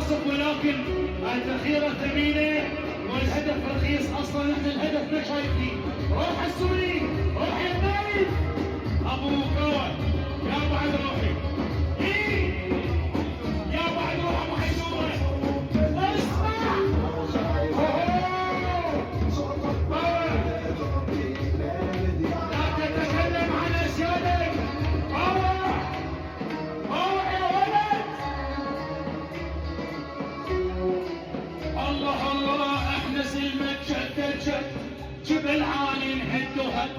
اسف ولكن الذخيره ثمينه والهدف رخيص. اصلا احنا الهدف ما شايفين. روح السوري، روح يا النايف ابو كوان، يا بعد روحي. ايه يا بعد روح ابو حيدوره. اسمع لا تتكلم عن اسيادك. روح يا ولد. الله الله احنا سلمت جد جبل عالي نهد وهد.